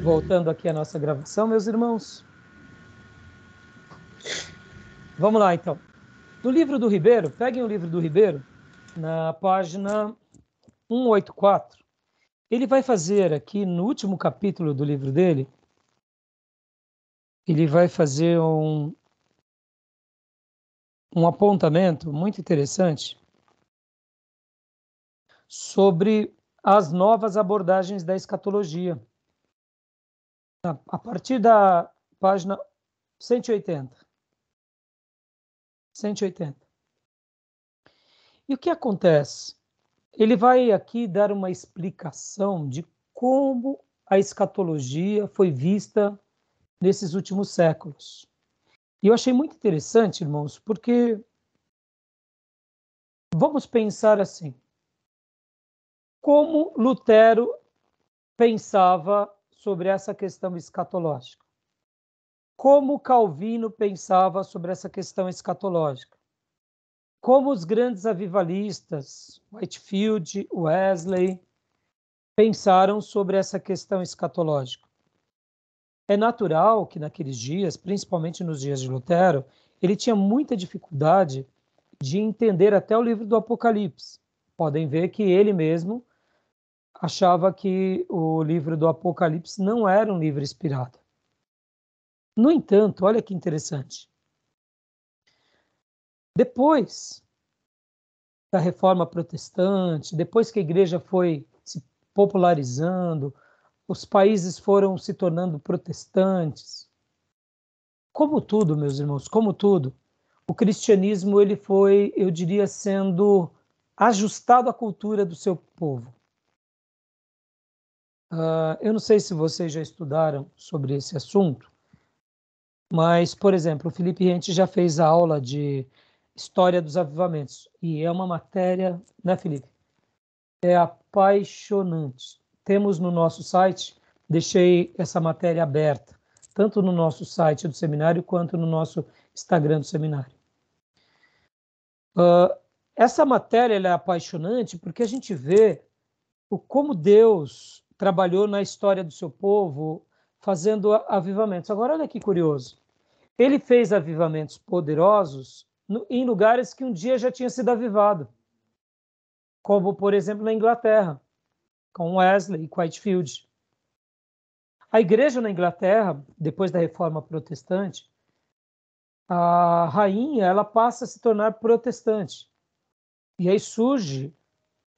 Voltando aqui à nossa gravação, meus irmãos. Vamos lá, então. No livro do Ribeiro, peguem o livro do Ribeiro, na página 184. Ele vai fazer aqui, no último capítulo do livro dele, ele vai fazer um apontamento muito interessante sobre as novas abordagens da escatologia. A partir da página 180. 180. E o que acontece? Ele vai aqui dar uma explicação de como a escatologia foi vista nesses últimos séculos. E eu achei muito interessante, irmãos, porque vamos pensar assim: como Lutero pensava sobre essa questão escatológica? Como Calvino pensava sobre essa questão escatológica? Como os grandes avivalistas, Whitefield, Wesley, pensaram sobre essa questão escatológica? É natural que naqueles dias, principalmente nos dias de Lutero, ele tinha muita dificuldade de entender até o livro do Apocalipse. Podem ver que ele mesmo achava que o livro do Apocalipse não era um livro inspirado. No entanto, olha que interessante. Depois da Reforma Protestante, depois que a igreja foi se popularizando, os países foram se tornando protestantes. Como tudo, meus irmãos, como tudo, o cristianismo ele foi, eu diria, sendo ajustado à cultura do seu povo. Eu não sei se vocês já estudaram sobre esse assunto, mas, por exemplo, o Felipe Rente já fez a aula de História dos Avivamentos, e é uma matéria, né, Felipe? É apaixonante. Temos no nosso site, deixei essa matéria aberta, tanto no nosso site do seminário, quanto no nosso Instagram do seminário. Essa matéria é apaixonante porque a gente vê como Deus trabalhou na história do seu povo, fazendo avivamentos. Agora, olha que curioso. Ele fez avivamentos poderosos em lugares que um dia já tinha sido avivado, como, por exemplo, na Inglaterra, com Wesley e Whitefield. A igreja na Inglaterra, depois da Reforma Protestante, a rainha ela passa a se tornar protestante. E aí surge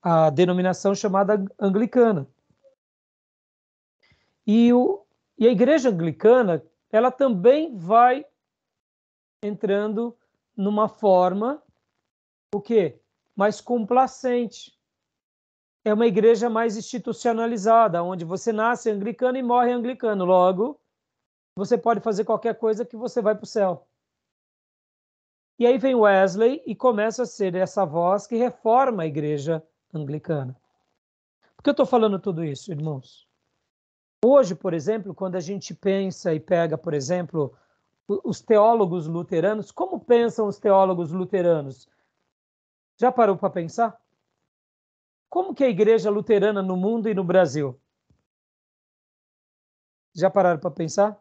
a denominação chamada anglicana. E a igreja anglicana, ela também vai entrando numa forma, o quê? Mais complacente. É uma igreja mais institucionalizada, onde você nasce anglicano e morre anglicano. Logo, você pode fazer qualquer coisa que você vai para o céu. E aí vem Wesley e começa a ser essa voz que reforma a igreja anglicana. Por que eu estou falando tudo isso, irmãos? Hoje, por exemplo, quando a gente pensa e pega, por exemplo, os teólogos luteranos, como pensam os teólogos luteranos? Já parou para pensar? Como que é a igreja luterana no mundo e no Brasil? Já pararam para pensar?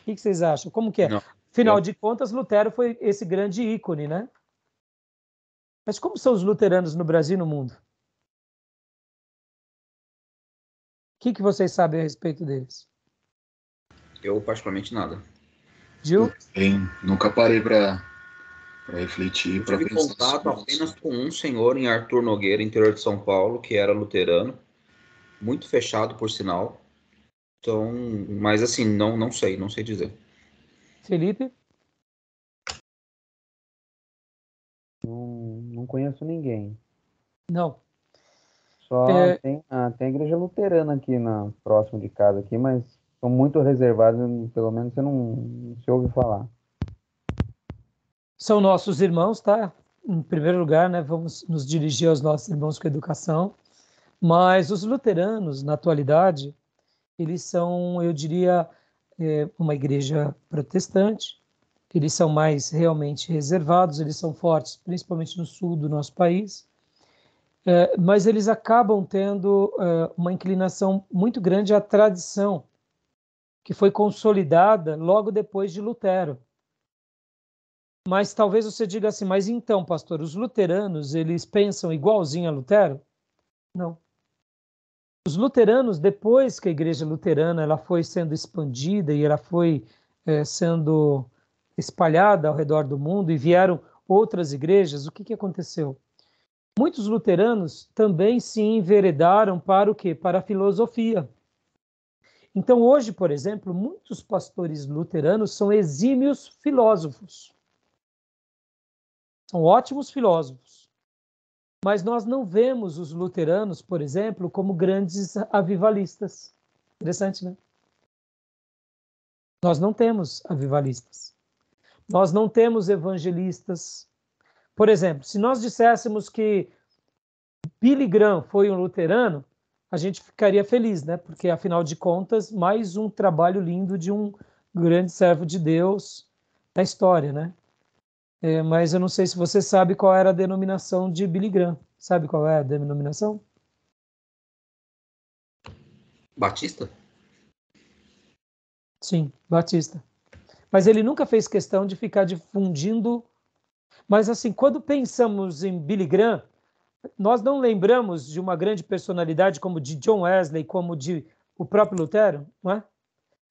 O que vocês acham? Como que é? Não. Afinal de contas, Lutero foi esse grande ícone, né? Mas como são os luteranos no Brasil e no mundo? O que vocês sabem a respeito deles? Eu, particularmente, nada. Gil? Nunca parei para refletir, para Tive pensar contato sobre apenas isso. com um senhor em Arthur Nogueira, interior de São Paulo, que era luterano, muito fechado, por sinal. Então, mas assim, não sei dizer. Felipe? Não conheço ninguém. Não. Só tem a igreja luterana aqui próximo de casa aqui, mas são muito reservados, pelo menos você não se ouve falar. São nossos irmãos, tá? Em primeiro lugar, né? Vamos nos dirigir aos nossos irmãos com educação. Mas os luteranos, na atualidade, eles são, eu diria, uma igreja protestante. Eles são mais realmente reservados, eles são fortes, principalmente no sul do nosso país. mas eles acabam tendo uma inclinação muito grande à tradição, que foi consolidada logo depois de Lutero. Mas talvez você diga assim, mas então, pastor, os luteranos, eles pensam igualzinho a Lutero? Não. Os luteranos, depois que a igreja luterana ela foi sendo expandida e ela foi sendo espalhada ao redor do mundo e vieram outras igrejas, o que aconteceu? Muitos luteranos também se enveredaram para o quê? Para a filosofia. Então, hoje, por exemplo, muitos pastores luteranos são exímios filósofos. São ótimos filósofos. Mas nós não vemos os luteranos, por exemplo, como grandes avivalistas. Interessante, né? Nós não temos avivalistas. Nós não temos evangelistas. Por exemplo, se nós disséssemos que Billy Graham foi um luterano, a gente ficaria feliz, né? Porque, afinal de contas, mais um trabalho lindo de um grande servo de Deus da história, né? Mas eu não sei se você sabe qual era a denominação de Billy Graham. Sabe qual é a denominação? Batista? Sim, Batista. Mas ele nunca fez questão de ficar difundindo. Mas assim, quando pensamos em Billy Graham, nós não lembramos de uma grande personalidade como de John Wesley, como de o próprio Lutero, não é?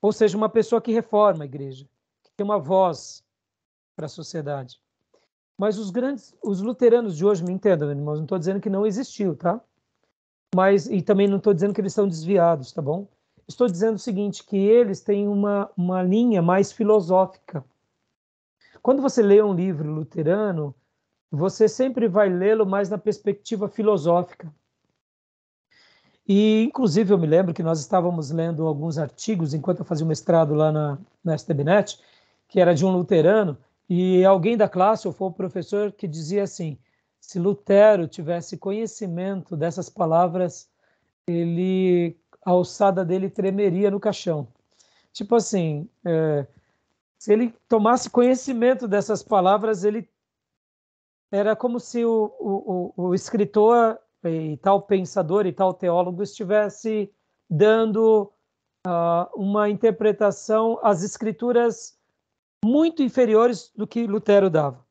Ou seja, uma pessoa que reforma a igreja, que tem uma voz para a sociedade. Mas os luteranos de hoje, me entendam, irmãos, não estou dizendo que não existiu, tá? E também não estou dizendo que eles estão desviados, tá bom? Estou dizendo o seguinte, que eles têm uma linha mais filosófica. Quando você lê um livro luterano, você sempre vai lê-lo mais na perspectiva filosófica. E, inclusive, eu me lembro que nós estávamos lendo alguns artigos, enquanto eu fazia o mestrado lá na STBnet, que era de um luterano, e alguém da classe, ou foi o professor, que dizia assim, se Lutero tivesse conhecimento dessas palavras, a alçada dele tremeria no caixão. Tipo assim, se ele tomasse conhecimento dessas palavras, era como se o escritor e tal pensador e tal teólogo estivesse dando uma interpretação às escrituras muito inferiores do que Lutero dava.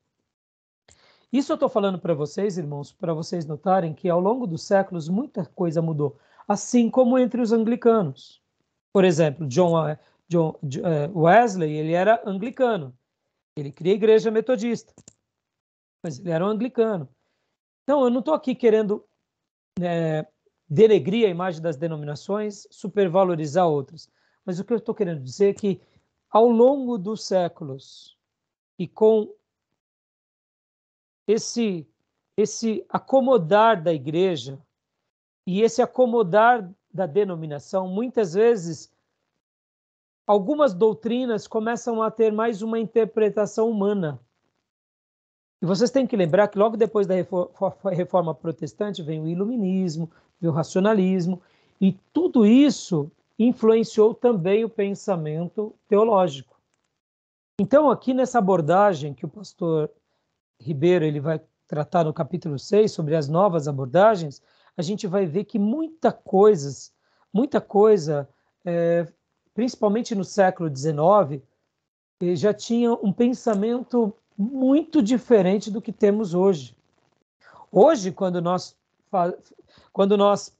Isso eu estou falando para vocês, irmãos, para vocês notarem que ao longo dos séculos muita coisa mudou, assim como entre os anglicanos. Por exemplo, Wesley, ele era anglicano, ele cria a igreja metodista, mas ele era um anglicano. Então, eu não estou aqui querendo denegrir a imagem das denominações, supervalorizar outras, mas o que eu estou querendo dizer é que ao longo dos séculos e com esse acomodar da igreja e esse acomodar da denominação, muitas vezes algumas doutrinas começam a ter mais uma interpretação humana. E vocês têm que lembrar que logo depois da reforma protestante vem o iluminismo, vem o racionalismo, e tudo isso influenciou também o pensamento teológico. Então, aqui nessa abordagem que o pastor Ribeiro ele vai tratar no capítulo 6 sobre as novas abordagens, a gente vai ver que muita coisa, principalmente no século XIX, já tinha um pensamento muito diferente do que temos hoje. Hoje, quando nós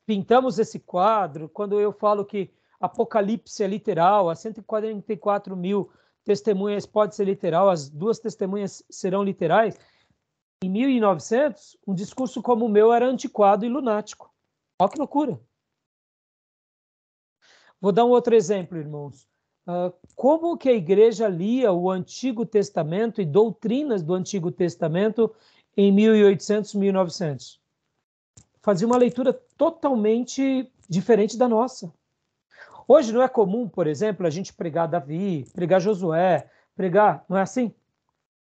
pintamos esse quadro, quando eu falo que Apocalipse é literal, as 144 mil testemunhas pode ser literal, as 2 testemunhas serão literais, em 1900, um discurso como o meu era antiquado e lunático. Olha que loucura. Vou dar um outro exemplo, irmãos. Como que a igreja lia o Antigo Testamento e doutrinas do Antigo Testamento em 1800, 1900? Fazia uma leitura totalmente diferente da nossa. Hoje não é comum, por exemplo, a gente pregar Davi, pregar Josué, não é assim?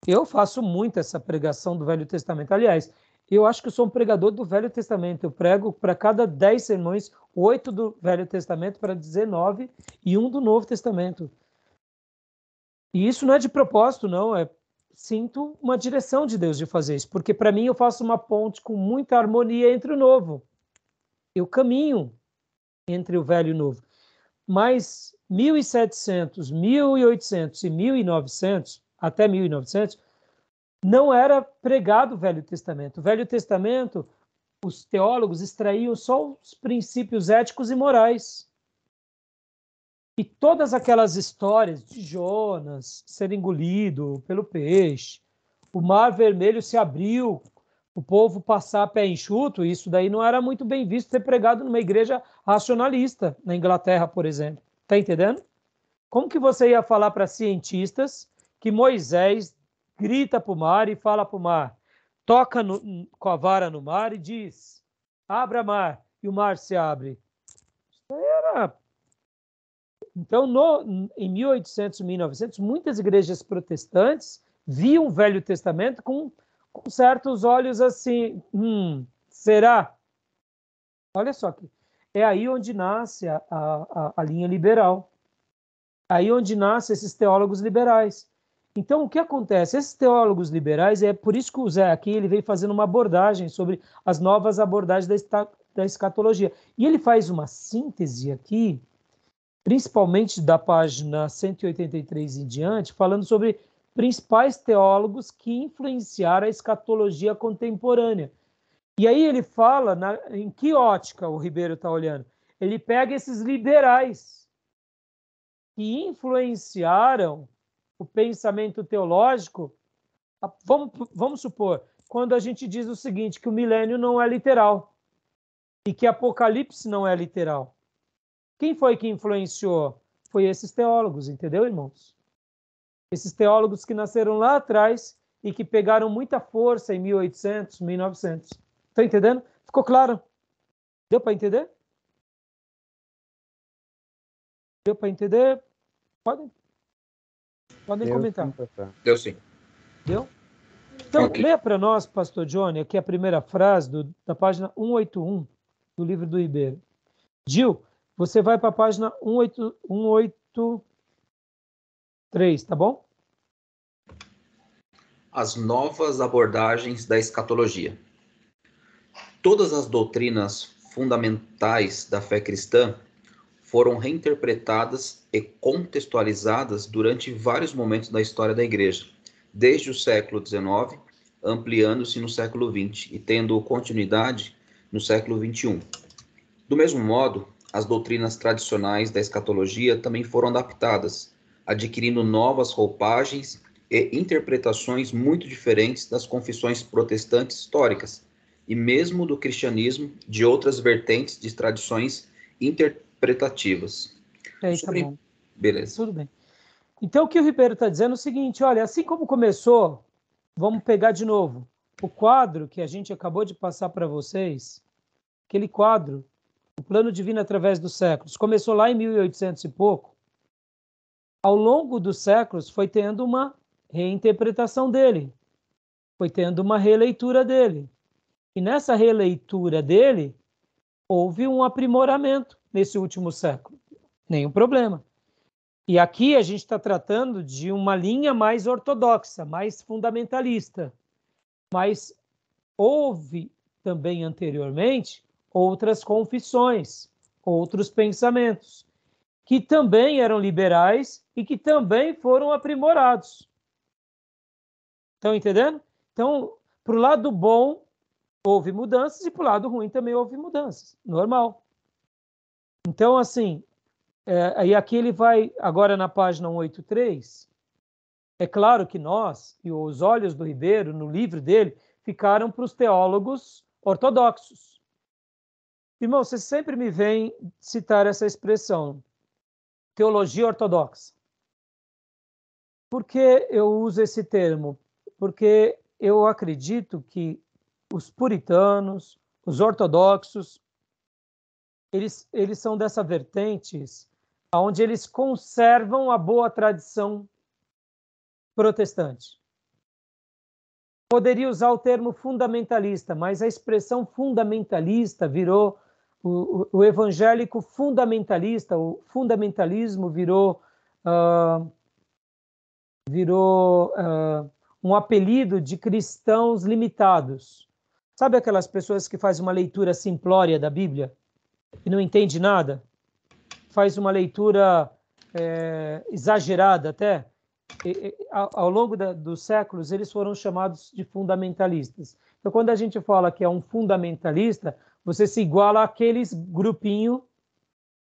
Eu faço muito essa pregação do Velho Testamento. Aliás, eu acho que eu sou um pregador do Velho Testamento. Eu prego para cada 10 sermões, 8 do Velho Testamento para 19 e 1 do Novo Testamento. E isso não é de propósito, não. sinto uma direção de Deus de fazer isso, porque para mim eu faço uma ponte com muita harmonia entre o novo. Eu caminho entre o velho e o novo. Mas 1700, 1800 e 1900, até 1900, não era pregado o Velho Testamento. O Velho Testamento, os teólogos extraíam só os princípios éticos e morais. E todas aquelas histórias de Jonas ser engolido pelo peixe, o Mar Vermelho se abriu, o povo passar a pé enxuto, isso daí não era muito bem visto ser pregado numa igreja racionalista, na Inglaterra, por exemplo. Está entendendo? Como que você ia falar para cientistas que Moisés grita para o mar e fala para o mar, toca com a vara no mar e diz, abra mar, e o mar se abre? Isso aí era... Então, em 1800, 1900, muitas igrejas protestantes viam o Velho Testamento com certos olhos assim, será? Olha só, é aí onde nasce a linha liberal. Aí onde nascem esses teólogos liberais. Então, o que acontece? Esses teólogos liberais, é por isso que o Zé aqui ele vem fazendo uma abordagem sobre as novas abordagens da escatologia. E ele faz uma síntese aqui, principalmente da página 183 em diante, falando sobre principais teólogos que influenciaram a escatologia contemporânea. E aí ele fala em que ótica o Ribeiro está olhando. Ele pega esses liberais que influenciaram o pensamento teológico. Vamos supor, quando a gente diz o seguinte, que o milênio não é literal e que Apocalipse não é literal. Quem foi que influenciou? Foi esses teólogos, entendeu, irmãos? Esses teólogos que nasceram lá atrás e que pegaram muita força em 1800, 1900. Está entendendo? Ficou claro? Deu para entender? Deu para entender? Podem comentar. Deu sim. Deu? Então, Okay. leia para nós, pastor Johnny, aqui a primeira frase da página 181 do livro do Ribeiro. Gil, você vai para a página 183, tá bom? As novas abordagens da escatologia. Todas as doutrinas fundamentais da fé cristã foram reinterpretadas e contextualizadas durante vários momentos da história da Igreja, desde o século XIX, ampliando-se no século XX e tendo continuidade no século XXI. Do mesmo modo, as doutrinas tradicionais da escatologia também foram adaptadas, adquirindo novas roupagens e interpretações muito diferentes das confissões protestantes históricas, e mesmo do cristianismo, de outras vertentes de tradições interpretativas. Tá bom. Beleza. Tudo bem. Então, o que o Ribeiro está dizendo é o seguinte, olha, assim como começou, vamos pegar de novo, o quadro que a gente acabou de passar para vocês, aquele quadro, o plano divino através dos séculos, começou lá em 1800 e pouco, ao longo dos séculos foi tendo uma reinterpretação dele, foi tendo uma releitura dele. E nessa releitura dele, houve um aprimoramento nesse último século. Nenhum problema. E aqui a gente está tratando de uma linha mais ortodoxa, mais fundamentalista. Mas houve também anteriormente outras confissões, outros pensamentos, que também eram liberais e que também foram aprimorados. Estão entendendo? Então, para o lado bom, houve mudanças e para o lado ruim também houve mudanças. Normal. Então, assim, e aqui ele vai, agora na página 183, é claro que nós, e os olhos do Ribeiro, no livro dele, ficaram para os teólogos ortodoxos. Irmão, você sempre me vem citar essa expressão, teologia ortodoxa. Por que eu uso esse termo? Porque eu acredito que os puritanos, os ortodoxos, eles são dessa vertentes onde eles conservam a boa tradição protestante. Poderia usar o termo fundamentalista, mas a expressão fundamentalista virou o evangélico fundamentalista, o fundamentalismo virou um apelido de cristãos limitados. Sabe aquelas pessoas que fazem uma leitura simplória da Bíblia e não entende nada? Faz uma leitura exagerada até? Ao longo dos séculos, eles foram chamados de fundamentalistas. Então, quando a gente fala que é um fundamentalista, você se iguala àqueles grupinho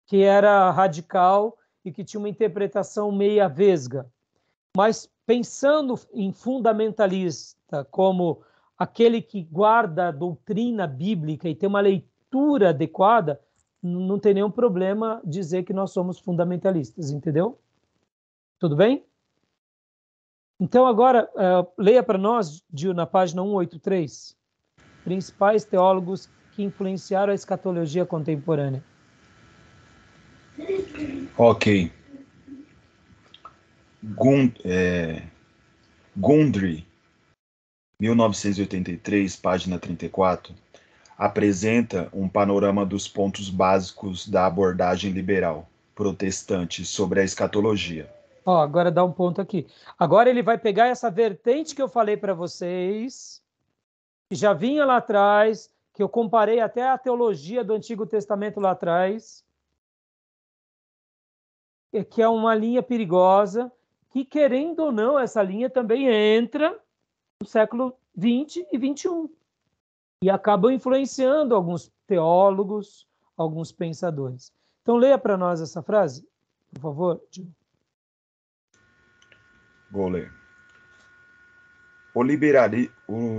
que era radical e que tinha uma interpretação meia vesga. Mas pensando em fundamentalista como aquele que guarda a doutrina bíblica e tem uma leitura adequada, não tem nenhum problema dizer que nós somos fundamentalistas, entendeu? Tudo bem? Então agora, leia para nós, Gil, na página 183, principais teólogos que influenciaram a escatologia contemporânea. Ok. Gundry, 1983, página 34, apresenta um panorama dos pontos básicos da abordagem liberal protestante sobre a escatologia. Agora dá um ponto aqui. Agora ele vai pegar essa vertente que eu falei para vocês, que já vinha lá atrás, que eu comparei até a teologia do Antigo Testamento lá atrás, que é uma linha perigosa, que, querendo ou não, essa linha também entra no século 20 e 21 e acaba influenciando alguns teólogos, alguns pensadores. Então, leia para nós essa frase, por favor, Gil. Vou ler. O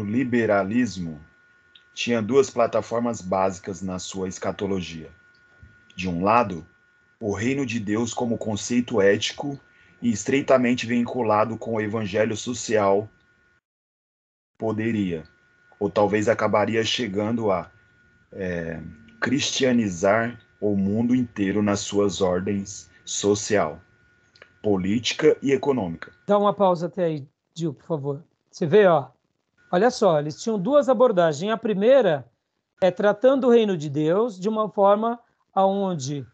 liberalismo tinha duas plataformas básicas na sua escatologia. De um lado, o reino de Deus como conceito ético e estreitamente vinculado com o evangelho social poderia, ou talvez acabaria chegando a cristianizar o mundo inteiro nas suas ordens social, política e econômica. Dá uma pausa até aí, Gil, por favor. Você vê, olha só, eles tinham duas abordagens. A primeira é tratando o reino de Deus de uma forma onde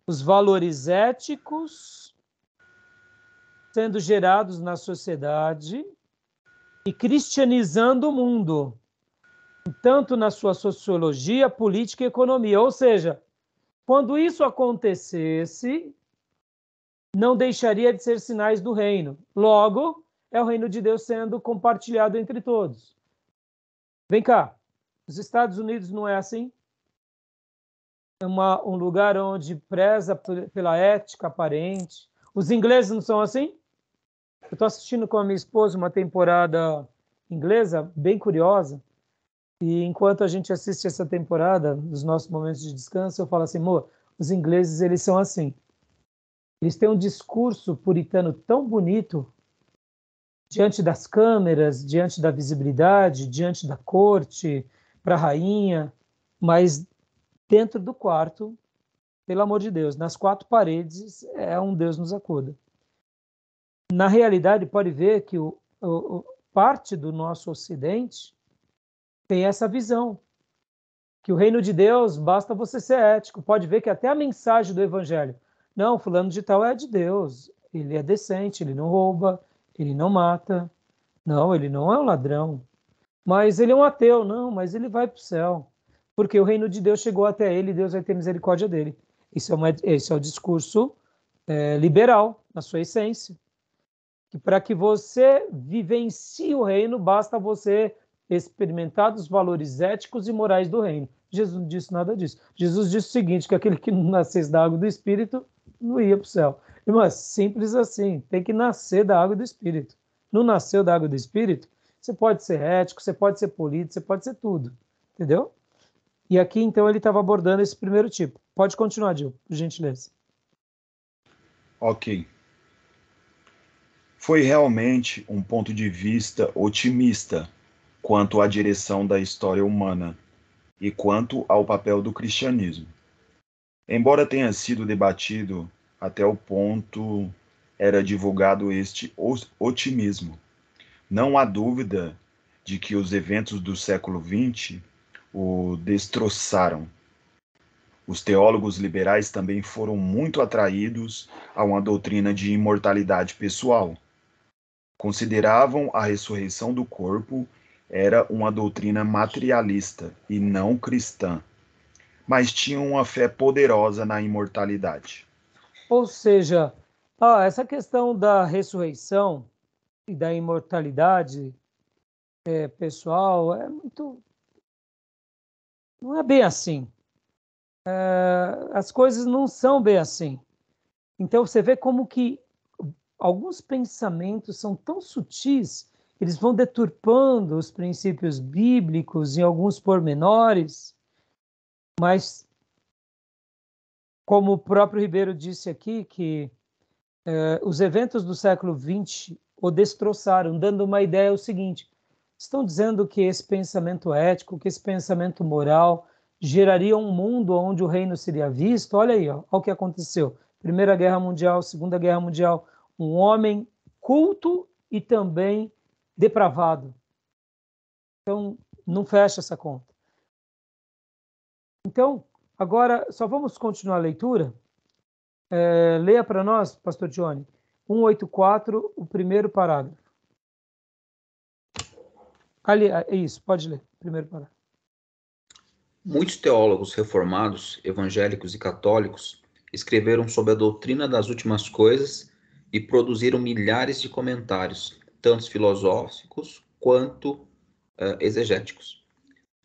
os valores éticos sendo gerados na sociedade e cristianizando o mundo, tanto na sua sociologia, política e economia. Ou seja, quando isso acontecesse, não deixaria de ser sinais do reino. Logo, é o reino de Deus sendo compartilhado entre todos. Vem cá, os Estados Unidos não é assim? É um lugar onde preza pela ética aparente. Os ingleses não são assim? Eu estou assistindo com a minha esposa uma temporada inglesa bem curiosa, e enquanto a gente assiste essa temporada, nos nossos momentos de descanso, eu falo assim, amor, os ingleses, eles são assim. Eles têm um discurso puritano tão bonito, diante das câmeras, diante da visibilidade, diante da corte, para a rainha, mas dentro do quarto, pelo amor de Deus, nas quatro paredes, é um Deus nos acuda. Na realidade, pode ver que parte do nosso Ocidente tem essa visão, que o reino de Deus, basta você ser ético. Pode ver que até a mensagem do Evangelho, não, fulano de tal é de Deus, ele é decente, ele não rouba, ele não mata, não, ele não é um ladrão, mas ele é um ateu, não, mas ele vai para o céu, porque o reino de Deus chegou até ele e Deus vai ter misericórdia dele. Esse é o discurso liberal, na sua essência. Que para que você vivencie o reino, basta você experimentar os valores éticos e morais do reino. Jesus não disse nada disso. Jesus disse o seguinte, que aquele que não nascesse da água e do Espírito não ia para o céu. Irmã, simples assim, tem que nascer da água e do Espírito. Não nasceu da água e do Espírito, você pode ser ético, você pode ser político, você pode ser tudo. Entendeu? E aqui, então, ele estava abordando esse primeiro tipo. Pode continuar, Gil, por gentileza. Ok. Foi realmente um ponto de vista otimista quanto à direção da história humana e quanto ao papel do cristianismo. Embora tenha sido debatido até o ponto era divulgado este otimismo, não há dúvida de que os eventos do século XX o destroçaram. Os teólogos liberais também foram muito atraídos a uma doutrina de imortalidade pessoal, Consideravam a ressurreição do corpo era uma doutrina materialista e não cristã, mas tinham uma fé poderosa na imortalidade. Ou seja, essa questão da ressurreição e da imortalidade pessoal não é bem assim. As coisas não são bem assim. Então você vê como que alguns pensamentos são tão sutis, eles vão deturpando os princípios bíblicos em alguns pormenores, mas como o próprio Ribeiro disse aqui, que os eventos do século XX o destroçaram, dando uma ideia o seguinte: estão dizendo que esse pensamento ético, que esse pensamento moral geraria um mundo onde o reino seria visto. Olha aí, olha o que aconteceu. Primeira Guerra Mundial, Segunda Guerra Mundial, um homem culto e também depravado. Então, não fecha essa conta. Então, agora, só vamos continuar a leitura. Leia para nós, pastor Johnny, 184, o primeiro parágrafo. Ali, isso, pode ler, primeiro parágrafo. Muitos teólogos reformados, evangélicos e católicos escreveram sobre a doutrina das últimas coisas e produziram milhares de comentários, tanto filosóficos quanto exegéticos.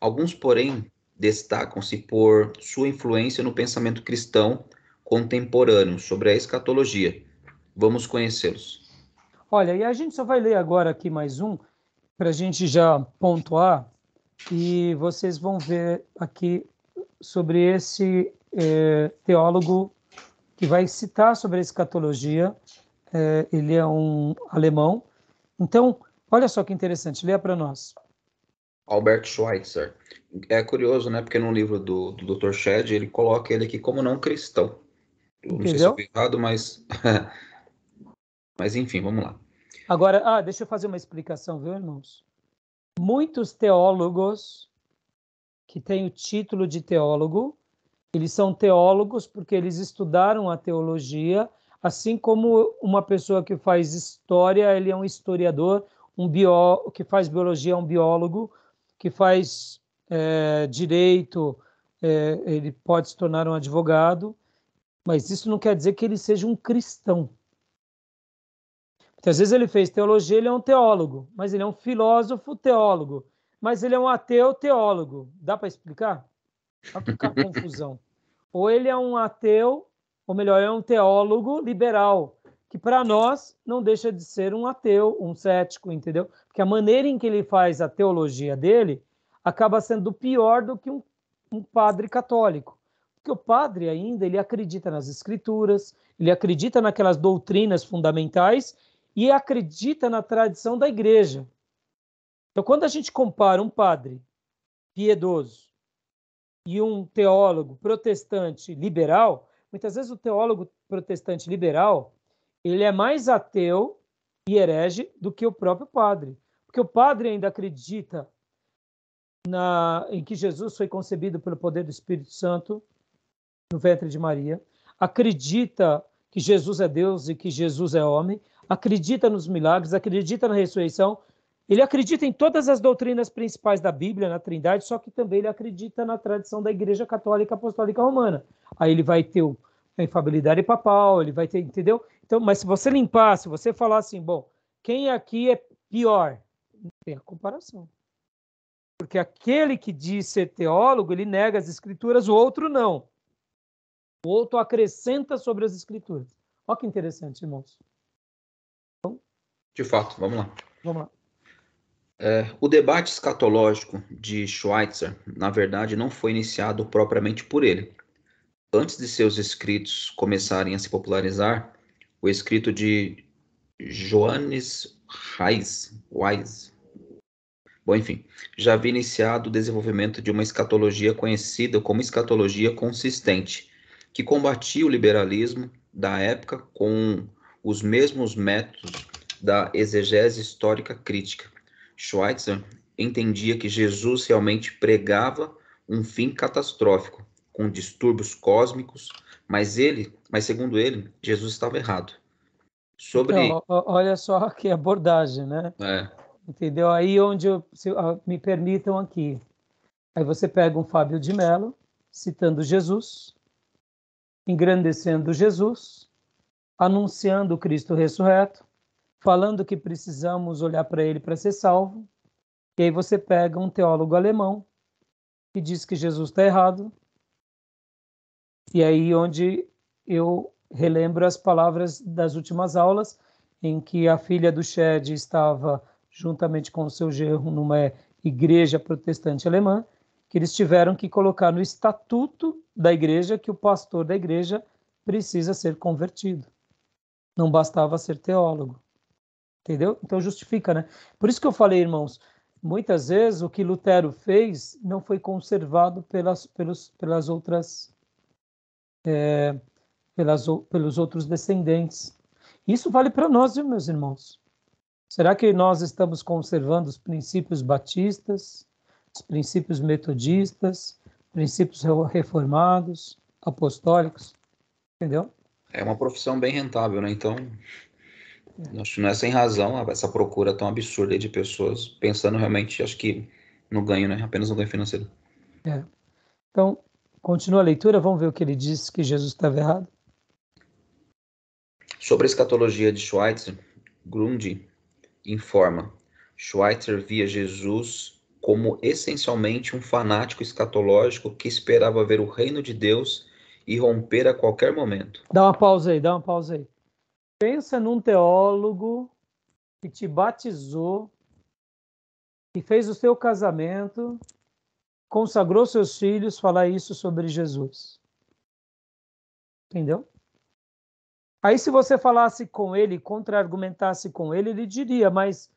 Alguns, porém, destacam-se por sua influência no pensamento cristão contemporâneo sobre a escatologia. Vamos conhecê-los. Olha, e a gente só vai ler agora aqui mais um, para a gente já pontuar, e vocês vão ver aqui sobre esse teólogo que vai citar sobre a escatologia. Ele é um alemão. Então, olha só que interessante, leia para nós. Albert Schweitzer. É curioso, né? Porque no livro do Dr. Shedd, ele coloca ele aqui como não cristão. Eu não sei se eu vi errado, mas... mas enfim, vamos lá. Agora, deixa eu fazer uma explicação, viu, irmãos? Muitos teólogos que têm o título de teólogo, eles são teólogos porque eles estudaram a teologia, assim como uma pessoa que faz história, ele é um historiador, que faz biologia é um biólogo, que faz direito, ele pode se tornar um advogado, mas isso não quer dizer que ele seja um cristão. Porque às vezes ele fez teologia, ele é um teólogo, mas ele é um filósofo teólogo, mas ele é um ateu teólogo. Dá para explicar? Vai ficar confusão. Ou ele é um ateu, ou melhor, é um teólogo liberal, que para nós não deixa de ser um ateu, um cético, entendeu? Porque a maneira em que ele faz a teologia dele acaba sendo pior do que um padre católico. Porque o padre ainda, ele acredita nas escrituras, ele acredita naquelas doutrinas fundamentais e acredita na tradição da igreja. Então, quando a gente compara um padre piedoso e um teólogo protestante liberal, muitas vezes o teólogo protestante liberal, ele é mais ateu e herege do que o próprio padre. Porque o padre ainda acredita em que Jesus foi concebido pelo poder do Espírito Santo no ventre de Maria, acredita que Jesus é Deus e que Jesus é homem, acredita nos milagres, acredita na ressurreição, ele acredita em todas as doutrinas principais da Bíblia, na Trindade, só que também ele acredita na tradição da Igreja Católica Apostólica Romana. Aí ele vai ter a infabilidade papal, ele vai ter, entendeu? Então, mas se você limpar, se você falar assim, bom, quem aqui é pior? Não tem a comparação. Porque aquele que diz ser teólogo, ele nega as escrituras, o outro não. O outro acrescenta sobre as escrituras. Olha que interessante, irmãos. Então, de fato, vamos lá. Vamos lá. O debate escatológico de Schweitzer, na verdade, não foi iniciado propriamente por ele. Antes de seus escritos começarem a se popularizar, o escrito de Johannes Weiss, bom, enfim, já havia iniciado o desenvolvimento de uma escatologia conhecida como escatologia consistente, que combatia o liberalismo da época com os mesmos métodos da exegese histórica crítica. Schweitzer entendia que Jesus realmente pregava um fim catastrófico, com distúrbios cósmicos, mas segundo ele, Jesus estava errado. Sobre... Então, olha só que abordagem, né? Entendeu? Aí onde me permitam aqui. Aí você pega um Fábio de Mello, citando Jesus, engrandecendo Jesus, anunciando o Cristo ressurreto, falando que precisamos olhar para ele para ser salvo. E aí você pega um teólogo alemão que diz que Jesus está errado. E aí onde eu relembro as palavras das últimas aulas, em que a filha do Shed estava juntamente com o seu genro numa igreja protestante alemã, que eles tiveram que colocar no estatuto da igreja que o pastor da igreja precisa ser convertido. Não bastava ser teólogo. Entendeu? Então justifica, né? Por isso que eu falei, irmãos, muitas vezes o que Lutero fez não foi conservado pelas outras pelos outros descendentes. Isso vale para nós, viu, meus irmãos? Será que nós estamos conservando os princípios batistas, os princípios metodistas, princípios reformados, apostólicos? Entendeu? É uma profissão bem rentável, né? Então, acho que não é sem razão essa procura tão absurda aí de pessoas pensando realmente, acho que no ganho, né? Apenas no ganho financeiro. Então, continua a leitura, vamos ver o que ele diz que Jesus estava errado. Sobre a escatologia de Schweitzer, Grundy informa: Schweitzer via Jesus como essencialmente um fanático escatológico que esperava ver o reino de Deus irromper a qualquer momento. Dá uma pausa aí. Pensa num teólogo que te batizou, que fez o seu casamento, consagrou seus filhos, falar isso sobre Jesus. Entendeu? Aí se você falasse com ele, contra-argumentasse com ele, ele diria, mas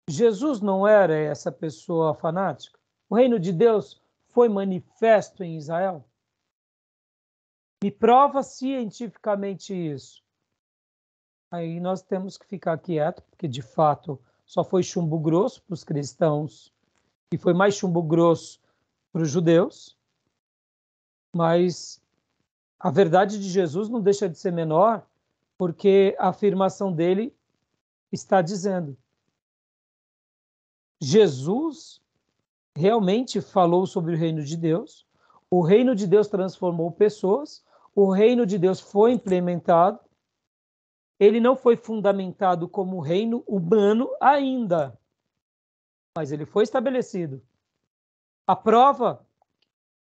Jesus não era essa pessoa fanática? O reino de Deus foi manifesto em Israel? Me prova cientificamente isso. Aí nós temos que ficar quieto, porque de fato só foi chumbo grosso para os cristãos e foi mais chumbo grosso para os judeus, mas a verdade de Jesus não deixa de ser menor, porque a afirmação dele está dizendo: Jesus realmente falou sobre o reino de Deus, o reino de Deus transformou pessoas, o reino de Deus foi implementado, ele não foi fundamentado como reino humano ainda, mas ele foi estabelecido. A prova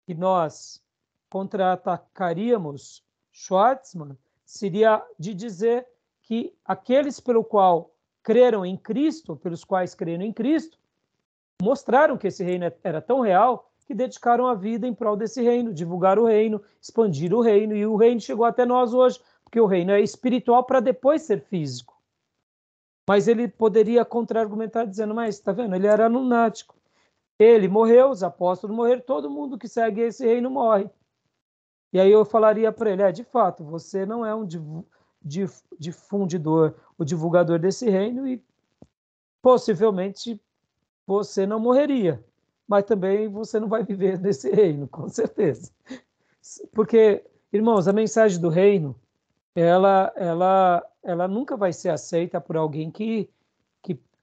que nós contra-atacaríamos Schwartzman seria de dizer que aqueles pelo qual creram em Cristo, pelos quais creram em Cristo, mostraram que esse reino era tão real que dedicaram a vida em prol desse reino, divulgar o reino, expandir o reino, e o reino chegou até nós hoje, porque o reino é espiritual para depois ser físico. Mas ele poderia contra-argumentar dizendo, mas está vendo, ele era lunático. Ele morreu, os apóstolos morreram, todo mundo que segue esse reino morre. E aí eu falaria para ele, de fato, você não é um difundidor, o divulgador desse reino e possivelmente você não morreria, mas também você não vai viver nesse reino, com certeza. Porque, irmãos, a mensagem do reino, ela nunca vai ser aceita por alguém que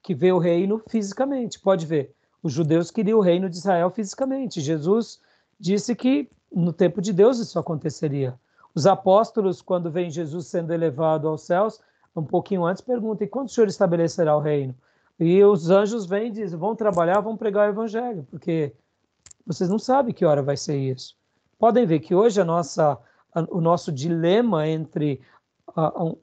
vê o reino fisicamente. Pode ver, os judeus queriam o reino de Israel fisicamente. Jesus disse que no tempo de Deus isso aconteceria. Os apóstolos, quando vem Jesus sendo elevado aos céus, um pouquinho antes perguntam, e quando o Senhor estabelecerá o reino? E os anjos vêm e dizem, vão trabalhar, vão pregar o evangelho, porque vocês não sabem que hora vai ser isso. Podem ver que hoje o nosso dilema entre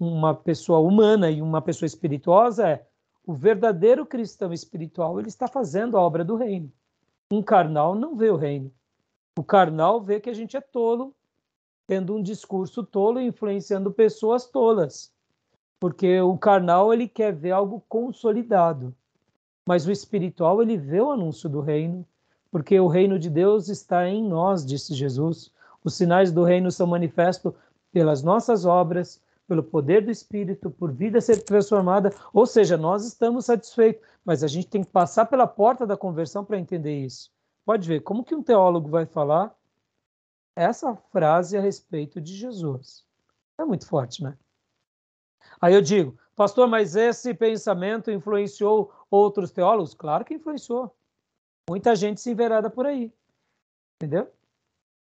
uma pessoa humana e uma pessoa espirituosa é o verdadeiro cristão espiritual, ele está fazendo a obra do reino. Um carnal não vê o reino. O carnal vê que a gente é tolo, tendo um discurso tolo e influenciando pessoas tolas. Porque o carnal, ele quer ver algo consolidado. Mas o espiritual, ele vê o anúncio do reino, porque o reino de Deus está em nós, disse Jesus. Os sinais do reino são manifestos pelas nossas obras, pelo poder do Espírito, por vida ser transformada. Ou seja, nós estamos satisfeitos, mas a gente tem que passar pela porta da conversão para entender isso. Pode ver, como que um teólogo vai falar essa frase a respeito de Jesus? É muito forte, né? Aí eu digo, pastor, mas esse pensamento influenciou outros teólogos? Claro que influenciou. Muita gente se envereda por aí. Entendeu?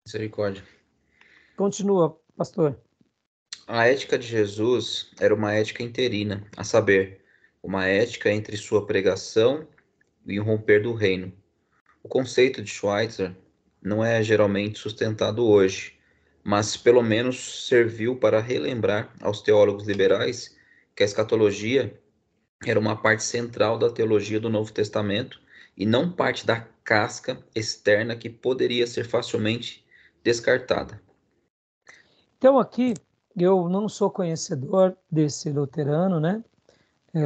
Misericórdia. Continua, pastor. A ética de Jesus era uma ética interina, a saber, uma ética entre sua pregação e o romper do reino. O conceito de Schweitzer não é geralmente sustentado hoje, mas pelo menos serviu para relembrar aos teólogos liberais que a escatologia era uma parte central da teologia do Novo Testamento e não parte da casca externa que poderia ser facilmente descartada. Então aqui, eu não sou conhecedor desse luterano, né?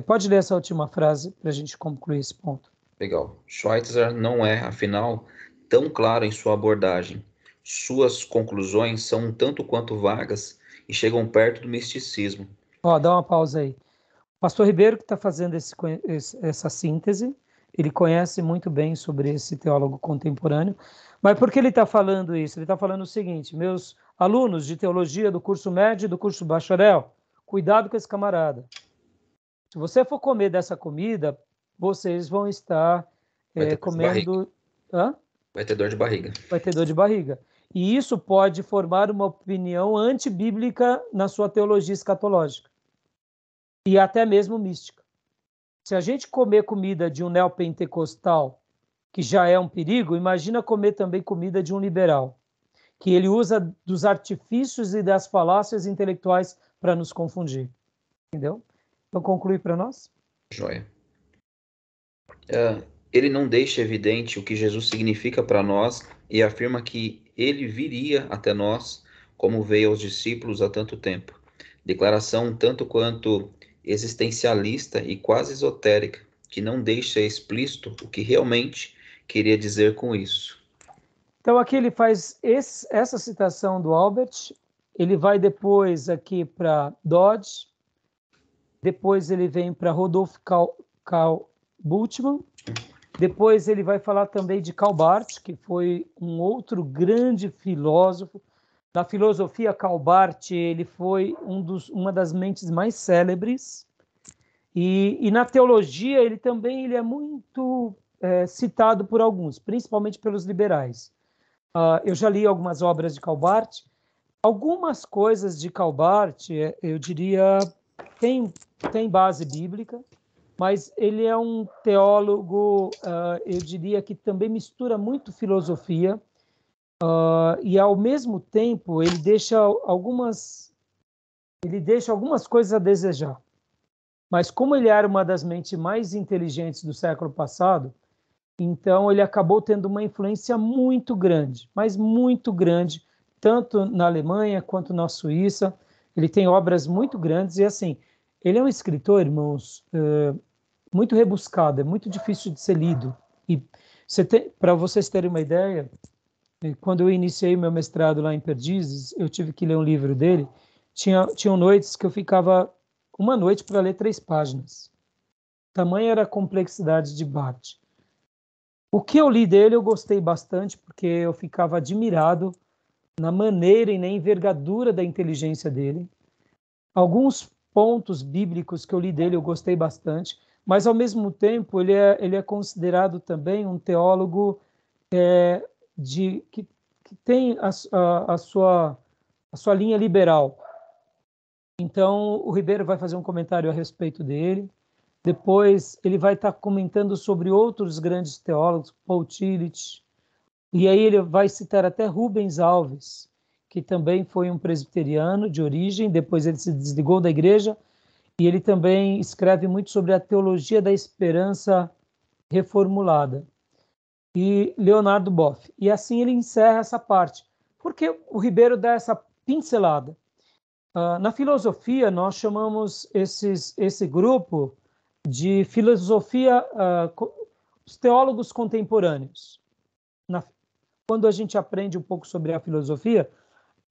Pode ler essa última frase para a gente concluir esse ponto. Legal. Schweitzer não é, afinal, tão claro em sua abordagem. Suas conclusões são um tanto quanto vagas e chegam perto do misticismo. Ó, dá uma pausa aí. O pastor Ribeiro que está fazendo essa síntese, ele conhece muito bem sobre esse teólogo contemporâneo, mas por que ele está falando isso? Ele está falando o seguinte, meus alunos de teologia do curso médio e do curso bacharel, cuidado com esse camarada. Se você for comer dessa comida, vocês vão estar comendo... Hã? Vai ter dor de barriga. Vai ter dor de barriga. E isso pode formar uma opinião antibíblica na sua teologia escatológica. E até mesmo mística. Se a gente comer comida de um neopentecostal, que já é um perigo, imagina comer também comida de um liberal, que ele usa dos artifícios e das falácias intelectuais para nos confundir. Entendeu? Então, conclui para nós. Joia. Ele não deixa evidente o que Jesus significa para nós e afirma que ele viria até nós como veio aos discípulos há tanto tempo. Declaração tanto quanto existencialista e quase esotérica, que não deixa explícito o que realmente queria dizer com isso. Então aqui ele faz essa citação do Albert, ele vai depois aqui para Dodge, depois ele vem para Rodolphe Karl Bultmann, depois ele vai falar também de Karl Barth, que foi um outro grande filósofo. Na filosofia, Karl Barth ele foi uma das mentes mais célebres. E na teologia, ele também é muito citado por alguns, principalmente pelos liberais. Eu já li algumas obras de Karl Barth. Algumas coisas de Karl Barth, eu diria, tem base bíblica, mas ele é um teólogo, eu diria que também mistura muito filosofia, e ao mesmo tempo ele deixa algumas coisas a desejar. Mas como ele era uma das mentes mais inteligentes do século passado, então ele acabou tendo uma influência muito grande, mas muito grande, tanto na Alemanha quanto na Suíça. Ele tem obras muito grandes e assim, ele é um escritor, irmãos, muito rebuscado, é muito difícil de ser lido. E para vocês terem uma ideia, quando eu iniciei meu mestrado lá em Perdizes, eu tive que ler um livro dele. Tinham noites que eu ficava uma noite para ler 3 páginas. Tamanha era a complexidade de Barth. O que eu li dele eu gostei bastante, porque eu ficava admirado na maneira e na envergadura da inteligência dele. Alguns pontos bíblicos que eu li dele eu gostei bastante, mas ao mesmo tempo ele é considerado também um teólogo que tem a sua linha liberal. Então o Ribeiro vai fazer um comentário a respeito dele. Depois ele vai estar comentando sobre outros grandes teólogos, Paul Tillich, e aí ele vai citar até Rubens Alves, que também foi um presbiteriano de origem, depois ele se desligou da igreja, e ele também escreve muito sobre a teologia da esperança reformulada. E Leonardo Boff. E assim ele encerra essa parte. Porque o Ribeiro dá essa pincelada. Na filosofia, nós chamamos esse grupo de filosofia, os teólogos contemporâneos. Quando a gente aprende um pouco sobre a filosofia,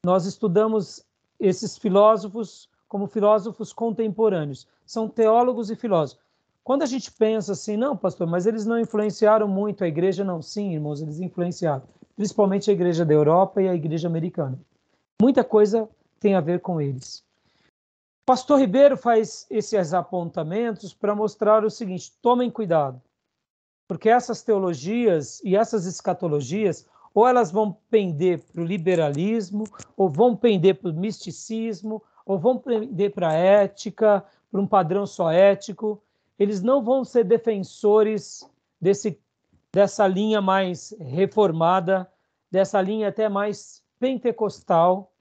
nós estudamos esses filósofos como filósofos contemporâneos. São teólogos e filósofos. Quando a gente pensa assim, não, pastor, mas eles não influenciaram muito a igreja, não. Sim, irmãos, eles influenciaram. Principalmente a igreja da Europa e a igreja americana. Muita coisa tem a ver com eles. Pastor Ribeiro faz esses apontamentos para mostrar o seguinte: tomem cuidado, porque essas teologias e essas escatologias, ou elas vão pender para o liberalismo, ou vão pender para o misticismo, ou vão pender para a ética, para um padrão só ético. Eles não vão ser defensores dessa linha mais reformada, dessa linha até mais pentecostal,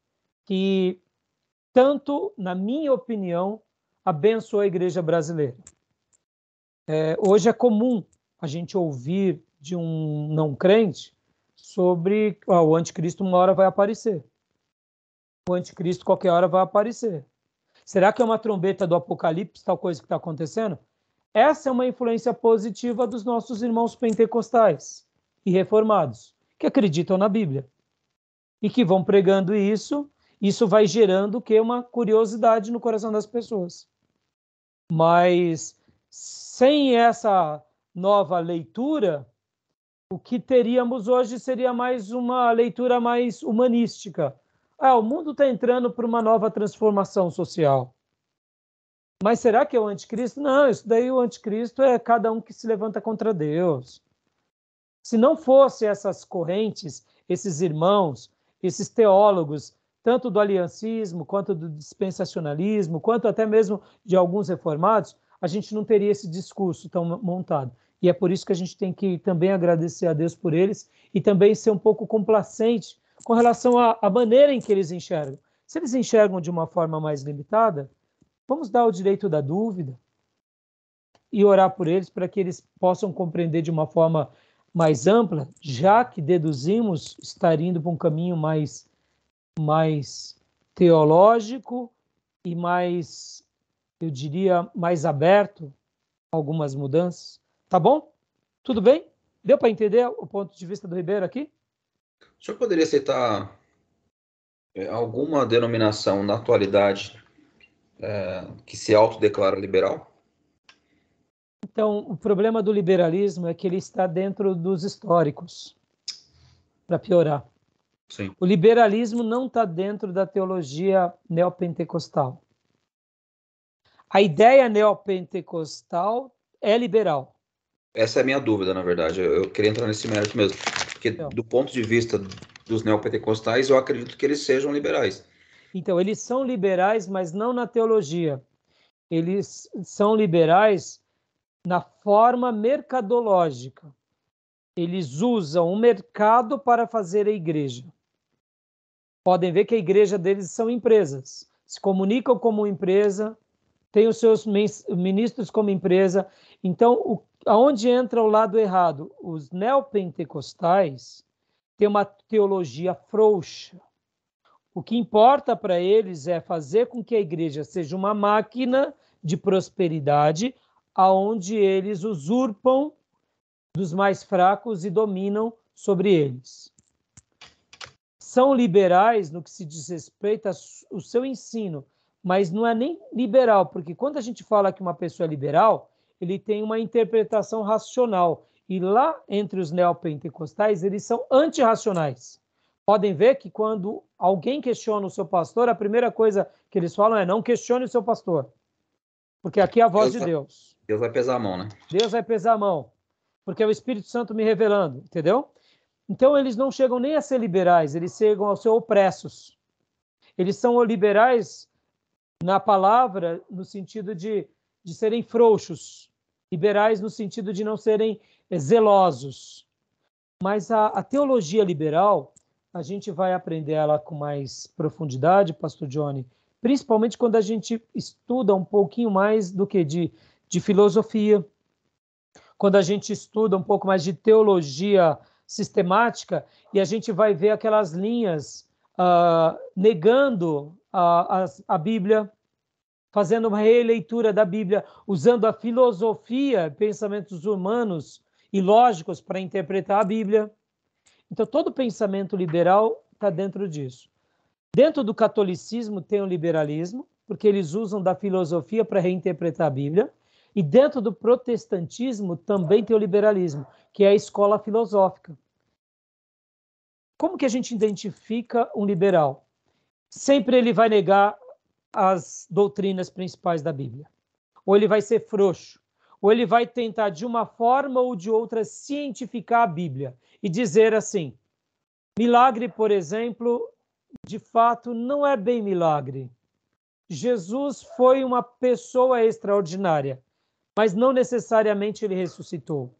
que tanto, na minha opinião, abençoou a igreja brasileira. Hoje é comum a gente ouvir de um não crente sobre o anticristo uma hora vai aparecer. O anticristo qualquer hora vai aparecer. Será que é uma trombeta do Apocalipse, tal coisa que está acontecendo? Essa é uma influência positiva dos nossos irmãos pentecostais e reformados, que acreditam na Bíblia. E que vão pregando isso vai gerando uma curiosidade no coração das pessoas. Mas sem essa nova leitura, o que teríamos hoje seria mais uma leitura mais humanística. O mundo está entrando por uma nova transformação social. Mas será que é o anticristo? Não, isso daí o anticristo é cada um que se levanta contra Deus. Se não fosse essas correntes, esses irmãos, esses teólogos, tanto do aliancismo, quanto do dispensacionalismo, quanto até mesmo de alguns reformados, a gente não teria esse discurso tão montado. E é por isso que a gente tem que também agradecer a Deus por eles e também ser um pouco complacente com relação à maneira em que eles enxergam. Se eles enxergam de uma forma mais limitada, vamos dar o direito da dúvida e orar por eles para que eles possam compreender de uma forma mais ampla, já que deduzimos estar indo para um caminho mais teológico e mais, eu diria, mais aberto a algumas mudanças. Tá bom? Tudo bem? Deu para entender o ponto de vista do Ribeiro aqui? O senhor poderia citar alguma denominação na atualidade que se autodeclara liberal? Então, o problema do liberalismo é que ele está dentro dos históricos, para piorar. Sim. O liberalismo não está dentro da teologia neopentecostal. A ideia neopentecostal é liberal. Essa é a minha dúvida, na verdade. Eu queria entrar nesse mérito mesmo. Porque, do ponto de vista dos neopentecostais, eu acredito que eles sejam liberais. Então, eles são liberais, mas não na teologia. Eles são liberais na forma mercadológica. Eles usam o mercado para fazer a igreja. Podem ver que a igreja deles são empresas. Se comunicam como empresa, têm os seus ministros como empresa. Então, aonde entra o lado errado? Os neopentecostais têm uma teologia frouxa. O que importa para eles é fazer com que a igreja seja uma máquina de prosperidade, aonde eles usurpam dos mais fracos e dominam sobre eles. São liberais no que se diz respeito ao seu ensino, mas não é nem liberal, porque quando a gente fala que uma pessoa é liberal, ele tem uma interpretação racional. E lá entre os neopentecostais, eles são antirracionais. Podem ver que quando alguém questiona o seu pastor, a primeira coisa que eles falam é: não questione o seu pastor, porque aqui é a voz de Deus. Deus vai pesar a mão, né? Deus vai pesar a mão, porque é o Espírito Santo me revelando, entendeu? Então eles não chegam nem a ser liberais, eles chegam a ser opressos. Eles são liberais na palavra, no sentido de serem frouxos, liberais no sentido de não serem zelosos. Mas a teologia liberal, a gente vai aprender ela com mais profundidade, Pastor Johnny, principalmente quando a gente estuda um pouquinho mais do que de filosofia, quando a gente estuda um pouco mais de teologia sistemática, e a gente vai ver aquelas linhas negando a Bíblia, fazendo uma releitura da Bíblia, usando a filosofia, pensamentos humanos e lógicos para interpretar a Bíblia. Então, todo pensamento liberal está dentro disso. Dentro do catolicismo tem o liberalismo, porque eles usam da filosofia para reinterpretar a Bíblia, e dentro do protestantismo também tem o liberalismo, que é a escola filosófica. Como que a gente identifica um liberal? Sempre ele vai negar as doutrinas principais da Bíblia. Ou ele vai ser frouxo, ou ele vai tentar de uma forma ou de outra cientificar a Bíblia e dizer assim, milagre, por exemplo, de fato não é bem milagre. Jesus foi uma pessoa extraordinária, mas não necessariamente ele ressuscitou.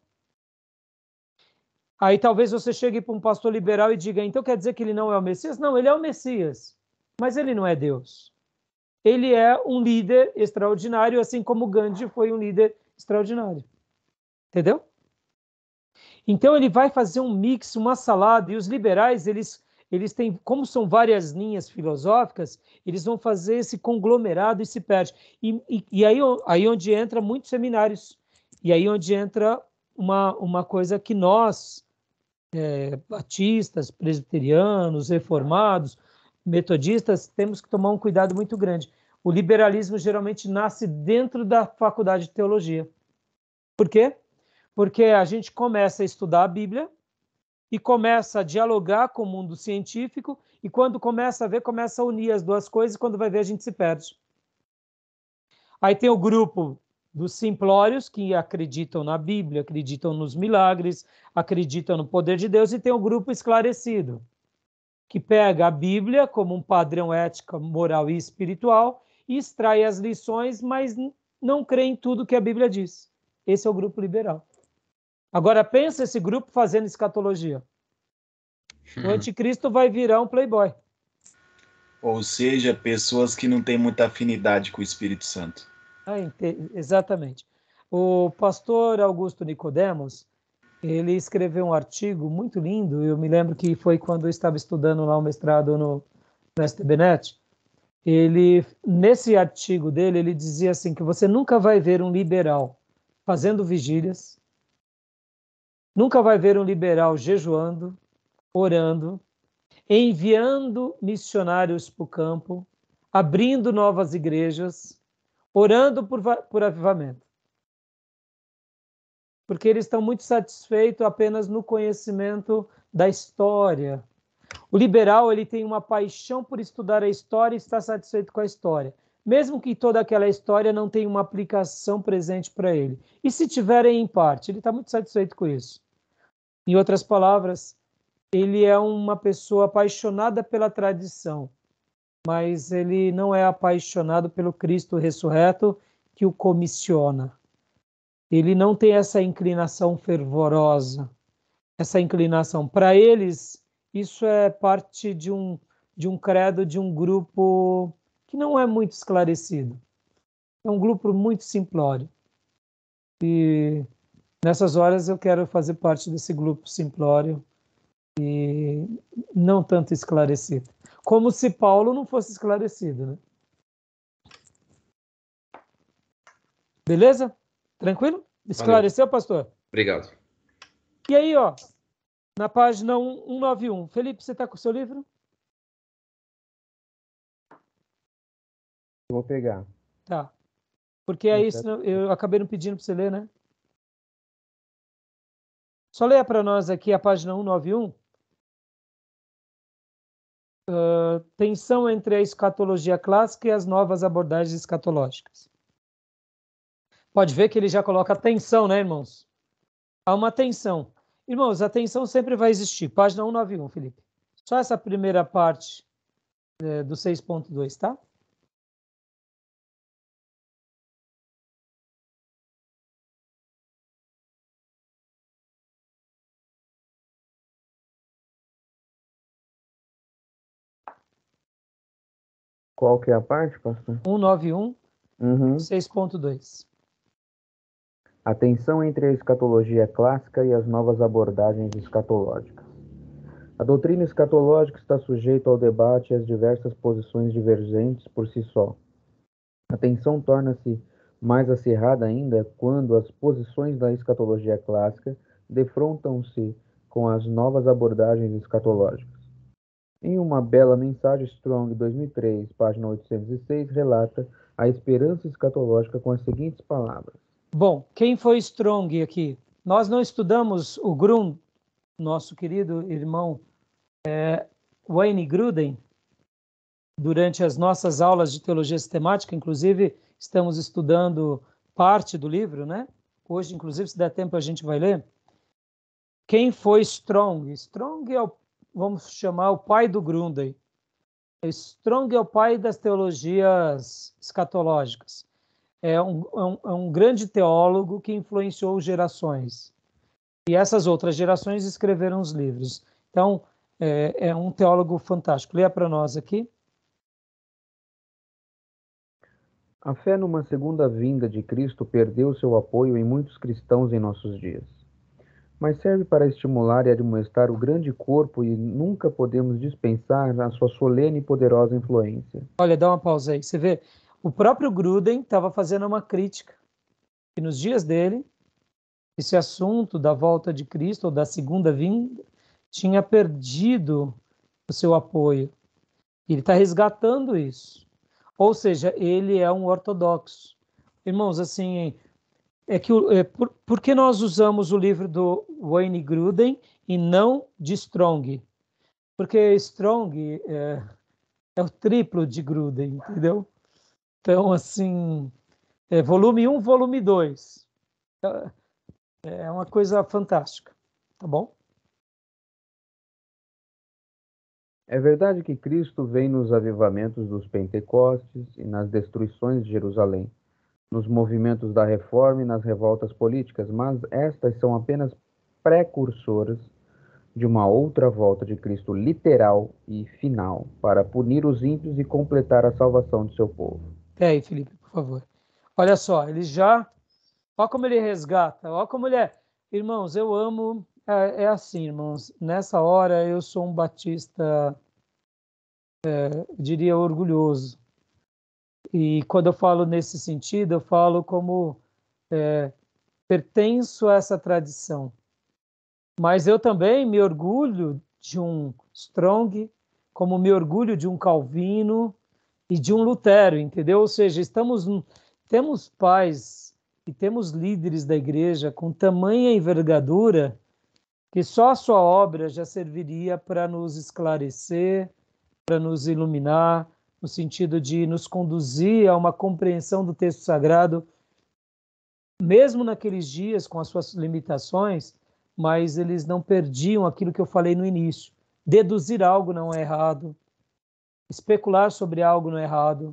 Aí talvez você chegue para um pastor liberal e diga, então quer dizer que ele não é o Messias? Não, ele é o Messias, mas ele não é Deus. Ele é um líder extraordinário, assim como Gandhi foi um líder extraordinário. Entendeu? Então ele vai fazer um mix, uma salada, e os liberais, eles têm, como são várias linhas filosóficas, eles vão fazer esse conglomerado e se perde. E aí onde entra muitos seminários, e aí onde entra uma coisa que nós, batistas, presbiterianos, reformados, metodistas, temos que tomar um cuidado muito grande. O liberalismo geralmente nasce dentro da faculdade de teologia. Por quê? Porque a gente começa a estudar a Bíblia e começa a dialogar com o mundo científico, e quando começa a ver, começa a unir as duas coisas, e quando vai ver, a gente se perde. Aí tem o grupo dos simplórios, que acreditam na Bíblia, acreditam nos milagres, acreditam no poder de Deus, e tem o grupo esclarecido, que pega a Bíblia como um padrão ético, moral e espiritual, e extrai as lições, mas não crê em tudo que a Bíblia diz. Esse é o grupo liberal. Agora pensa esse grupo fazendo escatologia. O anticristo vai virar um playboy. Ou seja, pessoas que não têm muita afinidade com o Espírito Santo. Exatamente. O pastor Augusto Nicodemos, ele escreveu um artigo muito lindo, eu me lembro que foi quando eu estava estudando lá o mestrado no STBnet. Nesse artigo dele, ele dizia assim, que você nunca vai ver um liberal fazendo vigílias, nunca vai ver um liberal jejuando, orando, enviando missionários para o campo, abrindo novas igrejas, orando por avivamento. Porque eles estão muito satisfeitos apenas no conhecimento da história. O liberal, ele tem uma paixão por estudar a história e está satisfeito com a história, mesmo que toda aquela história não tenha uma aplicação presente para ele. E se tiverem em parte, ele está muito satisfeito com isso. Em outras palavras, ele é uma pessoa apaixonada pela tradição, mas ele não é apaixonado pelo Cristo ressurreto que o comissiona. Ele não tem essa inclinação fervorosa, essa inclinação. Para eles, isso é parte de um credo, de um grupo que não é muito esclarecido. É um grupo muito simplório. E nessas horas eu quero fazer parte desse grupo simplório e não tanto esclarecido. Como se Paulo não fosse esclarecido, né? Beleza? Tranquilo? Esclareceu, pastor? Obrigado. E aí, ó, na página 191. Felipe, você está com o seu livro? Vou pegar. Tá. Porque aí eu acabei não pedindo para você ler, né? Só leia para nós aqui a página 191. Tensão entre a escatologia clássica e as novas abordagens escatológicas. Pode ver que ele já coloca tensão, né, irmãos? Há uma tensão. Irmãos, a tensão sempre vai existir. Página 191, Felipe. Só essa primeira parte do 6.2, tá? Qual que é a parte, pastor? 191, Uhum. 6.2. A tensão entre a escatologia clássica e as novas abordagens escatológicas. A doutrina escatológica está sujeita ao debate e às diversas posições divergentes por si só. A tensão torna-se mais acirrada ainda quando as posições da escatologia clássica defrontam-se com as novas abordagens escatológicas. Em uma bela mensagem, Strong, 2003, página 806, relata a esperança escatológica com as seguintes palavras. Bom, quem foi Strong aqui? Nós não estudamos o Grun, nosso querido irmão Wayne Gruden. durante as nossas aulas de teologia sistemática, inclusive estamos estudando parte do livro, né? Hoje, inclusive, se der tempo, a gente vai ler. Quem foi Strong? Strong é vamos chamar, o pai do Gruden. Strong é o pai das teologias escatológicas. É um grande teólogo que influenciou gerações. E essas outras gerações escreveram os livros. Então, é um teólogo fantástico. Leia para nós aqui. A fé numa segunda vinda de Cristo perdeu seu apoio em muitos cristãos em nossos dias, mas serve para estimular e admoestar o grande corpo e nunca podemos dispensar a sua solene e poderosa influência. Olha, dá uma pausa aí. Você vê, o próprio Gruden estava fazendo uma crítica, que nos dias dele, esse assunto da volta de Cristo, ou da segunda vinda, tinha perdido o seu apoio. Ele está resgatando isso. Ou seja, ele é um ortodoxo. Irmãos, assim, por que nós usamos o livro do Wayne Gruden e não de Strong? Porque Strong é o triplo de Gruden, entendeu? Então, assim, volume 1, volume 2. É uma coisa fantástica, tá bom? É verdade que Cristo vem nos avivamentos dos Pentecostes e nas destruições de Jerusalém, nos movimentos da reforma e nas revoltas políticas, mas estas são apenas precursoras de uma outra volta de Cristo literal e final para punir os ímpios e completar a salvação de seu povo. Aí, Felipe, por favor. Olha só, ele já... Olha como ele resgata, olha como ele é. Irmãos, eu amo... É assim, irmãos, nessa hora eu sou um batista, eu diria, orgulhoso. E quando eu falo nesse sentido, eu falo como pertenço a essa tradição. Mas eu também me orgulho de um Strong, como me orgulho de um Calvino e de um Lutero, entendeu? Ou seja, temos pais e temos líderes da igreja com tamanha envergadura que só a sua obra já serviria para nos esclarecer, para nos iluminar, no sentido de nos conduzir a uma compreensão do texto sagrado, mesmo naqueles dias com as suas limitações, mas eles não perdiam aquilo que eu falei no início. Deduzir algo não é errado, especular sobre algo não é errado,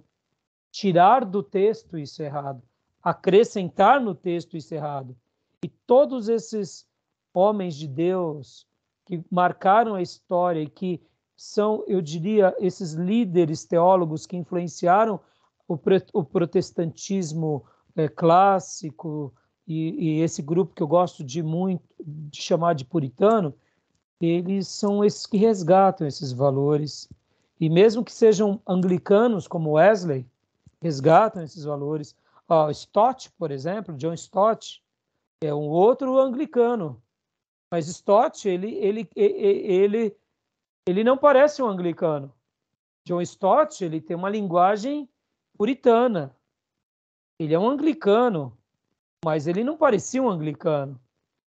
tirar do texto isso é errado, acrescentar no texto isso é errado. E todos esses homens de Deus que marcaram a história e que são, eu diria, esses líderes teólogos que influenciaram o protestantismo clássico e esse grupo que eu gosto de muito de chamar de puritano, eles são esses que resgatam esses valores. E mesmo que sejam anglicanos como Wesley, resgatam esses valores. Stott, por exemplo, John Stott, é um outro anglicano. Mas Stott, ele não parece um anglicano. John Stott, ele tem uma linguagem puritana. Ele é um anglicano, mas ele não parecia um anglicano.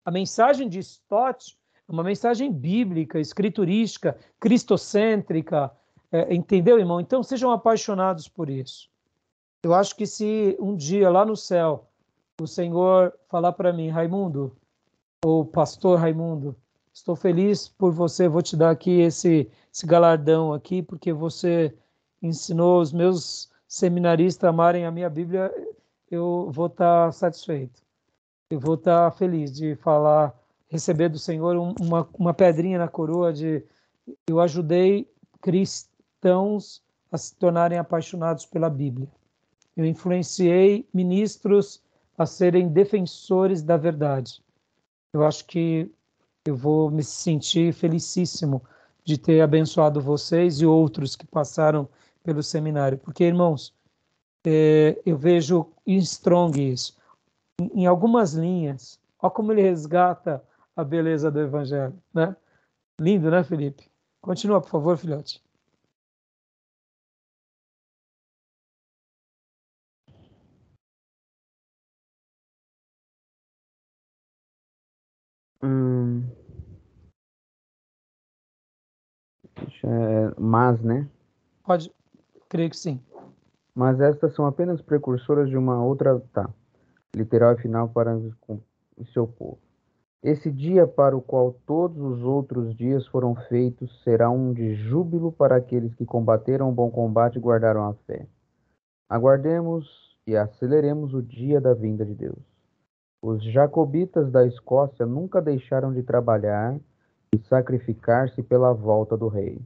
A mensagem de Stott é uma mensagem bíblica, escriturística, cristocêntrica, entendeu, irmão? Então sejam apaixonados por isso. Eu acho que se um dia lá no céu o Senhor falar para mim, Raimundo, ou pastor Raimundo, estou feliz por você, vou te dar aqui esse galardão aqui, porque você ensinou os meus seminaristas a amarem a minha Bíblia, eu vou estar satisfeito. Eu vou estar feliz de falar, receber do Senhor uma pedrinha na coroa de eu ajudei cristãos a se tornarem apaixonados pela Bíblia. Eu influenciei ministros a serem defensores da verdade. Eu acho que eu vou me sentir felicíssimo de ter abençoado vocês e outros que passaram pelo seminário. Porque, irmãos, eu vejo em Strong isso. Em algumas linhas, olha como ele resgata a beleza do Evangelho, né? Lindo, né, Felipe? Continua, por favor, filhote. Mas, né? Pode. Creio que sim. Mas estas são apenas precursoras de uma outra, literal e final para o seu povo. Esse dia para o qual todos os outros dias foram feitos será um de júbilo para aqueles que combateram o bom combate e guardaram a fé. Aguardemos e aceleremos o dia da vinda de Deus. Os jacobitas da Escócia nunca deixaram de trabalhar e sacrificar-se pela volta do rei.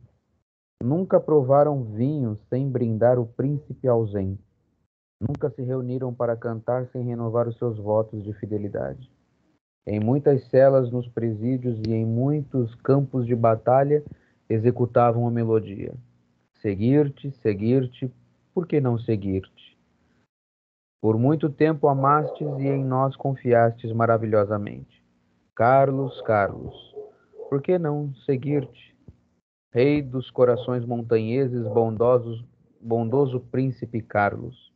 Nunca provaram vinho sem brindar o príncipe ausente. Nunca se reuniram para cantar sem renovar os seus votos de fidelidade. Em muitas celas nos presídios e em muitos campos de batalha executavam a melodia. Seguir-te, seguir-te, por que não seguir-te? Por muito tempo amastes e em nós confiastes maravilhosamente. Carlos, Carlos, por que não seguir-te? Rei dos corações montanheses, bondoso príncipe Carlos.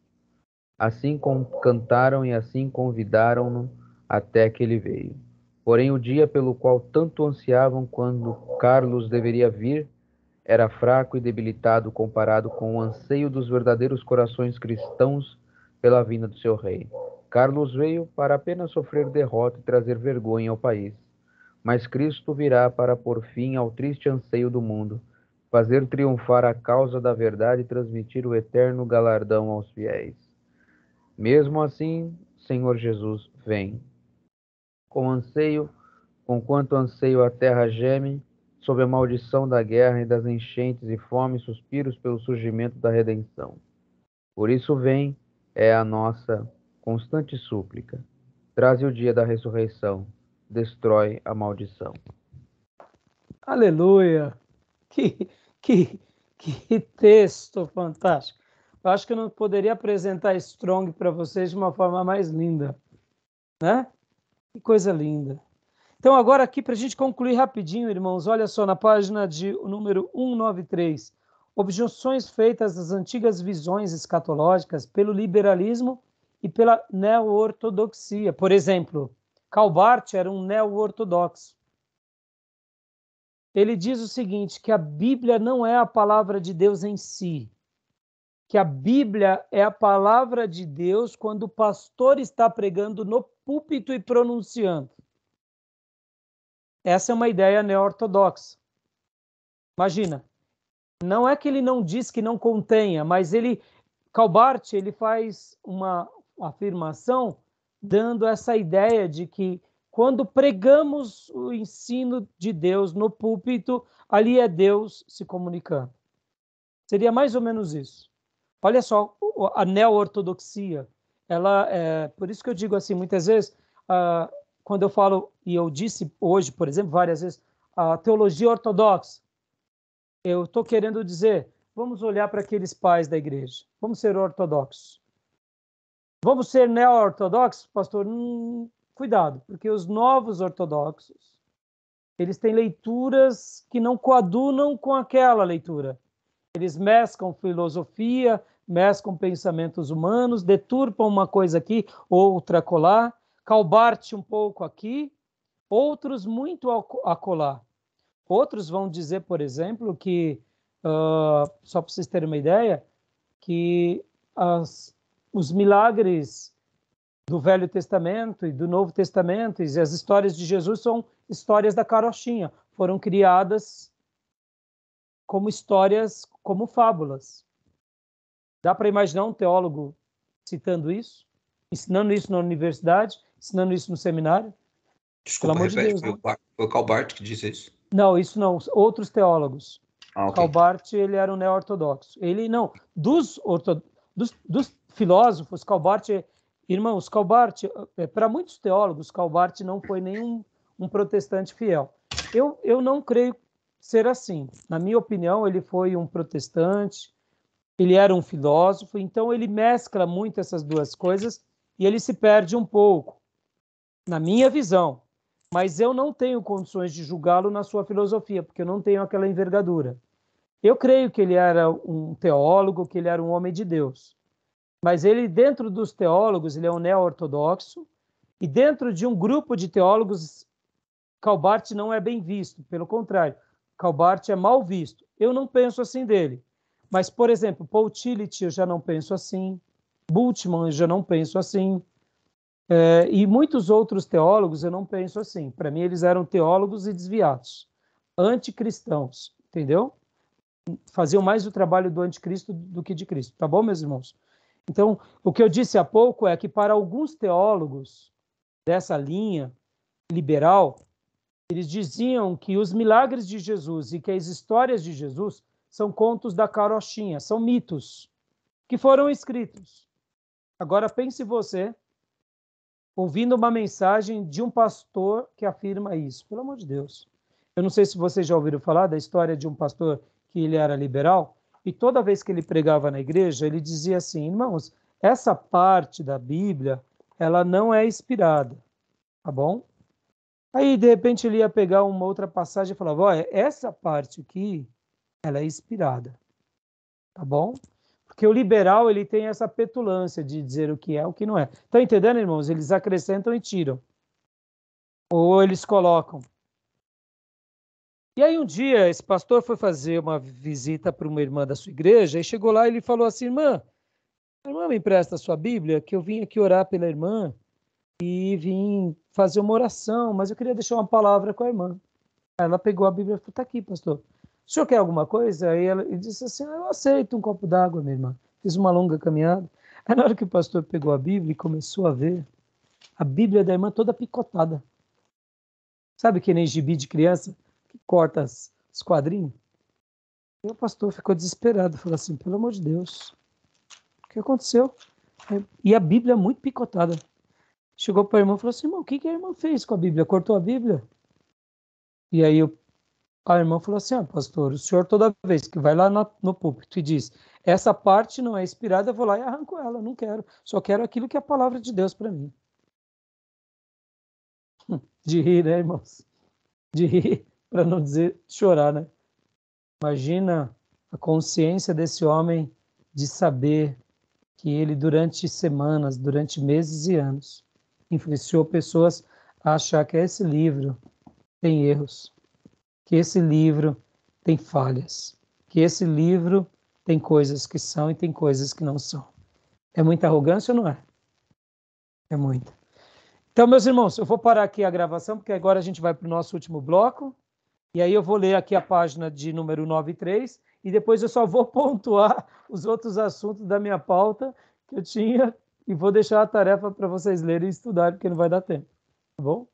Assim cantaram e assim convidaram-no até que ele veio. Porém, o dia pelo qual tanto ansiavam quando Carlos deveria vir, era fraco e debilitado comparado com o anseio dos verdadeiros corações cristãos pela vinda do seu rei. Carlos veio para apenas sofrer derrota e trazer vergonha ao país. Mas Cristo virá para pôr fim ao triste anseio do mundo, fazer triunfar a causa da verdade e transmitir o eterno galardão aos fiéis. Mesmo assim, Senhor Jesus, vem. Com quanto anseio a terra geme, sob a maldição da guerra e das enchentes e fome, suspiros pelo surgimento da redenção. Por isso vem, é a nossa constante súplica. Traze o dia da ressurreição, destrói a maldição. Aleluia! Que texto fantástico! Eu acho que eu não poderia apresentar Strong para vocês de uma forma mais linda, né? Que coisa linda! Então, agora aqui, para a gente concluir rapidinho, irmãos, olha só, na página de número 193, objeções feitas às antigas visões escatológicas pelo liberalismo e pela neo-ortodoxia. Por exemplo, Karl Barth era um neo-ortodoxo. Ele diz o seguinte, que a Bíblia não é a palavra de Deus em si, que a Bíblia é a palavra de Deus quando o pastor está pregando no púlpito e pronunciando. Essa é uma ideia neo-ortodoxa. Imagina, não é que ele não diz que não contenha, mas Karl Barth, ele faz uma afirmação dando essa ideia de que quando pregamos o ensino de Deus no púlpito, ali é Deus se comunicando. Seria mais ou menos isso. Olha só, a neo-ortodoxia, por isso que eu digo assim, muitas vezes, quando eu falo, e eu disse hoje, por exemplo, várias vezes, a teologia ortodoxa, eu estou querendo dizer, vamos olhar para aqueles pais da igreja, vamos ser ortodoxos. Vamos ser neo-ortodoxos, pastor? Cuidado, porque os novos ortodoxos, eles têm leituras que não coadunam com aquela leitura. Eles mesclam filosofia, mesclam pensamentos humanos, deturpam uma coisa aqui, outra acolá, Karl Barth um pouco aqui, outros muito acolá. Outros vão dizer, por exemplo, que, só para vocês terem uma ideia, que os milagres do Velho Testamento e do Novo Testamento e as histórias de Jesus são histórias da carochinha, foram criadas como histórias, como fábulas. Dá para imaginar um teólogo citando isso, ensinando isso na universidade, ensinando isso no seminário? Desculpa, pelo amor repete, de Deus, foi o Karl Barth que disse isso? Não, isso não, outros teólogos. Okay. Karl Barth, ele era um neo-ortodoxo. Ele não, dos filósofos, Karl Barth, irmãos, Karl Barth, para muitos teólogos, Karl Barth não foi nenhum um protestante fiel. Eu não creio ser assim. Na minha opinião, ele foi um protestante, ele era um filósofo, então ele mescla muito essas duas coisas e ele se perde um pouco, na minha visão. Mas eu não tenho condições de julgá-lo na sua filosofia, porque eu não tenho aquela envergadura. Eu creio que ele era um teólogo, que ele era um homem de Deus. Mas ele, dentro dos teólogos, ele é um neo-ortodoxo, e dentro de um grupo de teólogos, Karl Barth não é bem visto, pelo contrário, Karl Barth é mal visto. Eu não penso assim dele, Mas, por exemplo, Paul Tillich eu já não penso assim, Bultmann eu já não penso assim, e muitos outros teólogos eu não penso assim. Para mim, eles eram teólogos e desviados, anticristãos, entendeu? Faziam mais o trabalho do anticristo do que de Cristo. Tá bom, meus irmãos? Então, o que eu disse há pouco é que para alguns teólogos dessa linha liberal, eles diziam que os milagres de Jesus e que as histórias de Jesus são contos da carochinha, são mitos que foram escritos. Agora pense você ouvindo uma mensagem de um pastor que afirma isso. Pelo amor de Deus. Eu não sei se vocês já ouviram falar da história de um pastor que ele era liberal, e toda vez que ele pregava na igreja, ele dizia assim: irmãos, essa parte da Bíblia, ela não é inspirada, tá bom? Aí, de repente, ele ia pegar uma outra passagem e falava: olha, essa parte aqui, ela é inspirada, tá bom? Porque o liberal, ele tem essa petulância de dizer o que é, o que não é. Estão entendendo, irmãos? Eles acrescentam e tiram. Ou eles colocam. E aí um dia esse pastor foi fazer uma visita para uma irmã da sua igreja e chegou lá e ele falou assim: irmã, a irmã me empresta a sua Bíblia, que eu vim aqui orar pela irmã e vim fazer uma oração, mas eu queria deixar uma palavra com a irmã. Ela pegou a Bíblia e falou: está aqui, pastor. O senhor quer alguma coisa? Aí ele disse assim: eu aceito um copo d'água, minha irmã. Fiz uma longa caminhada. Aí na hora que o pastor pegou a Bíblia e começou a ver, a Bíblia da irmã toda picotada. Sabe que nem gibi de criança que corta os quadrinhos? E o pastor ficou desesperado, falou assim: pelo amor de Deus, o que aconteceu? E a Bíblia muito picotada. Chegou para a irmã e falou assim: irmão, o que a irmã fez com a Bíblia? Cortou a Bíblia? E aí a irmã falou assim: pastor, o senhor toda vez que vai lá no púlpito e diz, essa parte não é inspirada, eu vou lá e arranco ela, não quero. Só quero aquilo que é a palavra de Deus para mim. De rir, né, irmãos? De rir, para não dizer chorar, né? Imagina a consciência desse homem de saber que ele, durante semanas, durante meses e anos, influenciou pessoas a achar que esse livro tem erros, que esse livro tem falhas, que esse livro tem coisas que são e tem coisas que não são. É muita arrogância ou não é? É muita. Então, meus irmãos, eu vou parar aqui a gravação, porque agora a gente vai para o nosso último bloco, e aí eu vou ler aqui a página de número 93, e depois eu só vou pontuar os outros assuntos da minha pauta que eu tinha, e vou deixar a tarefa para vocês lerem e estudarem, porque não vai dar tempo, tá bom?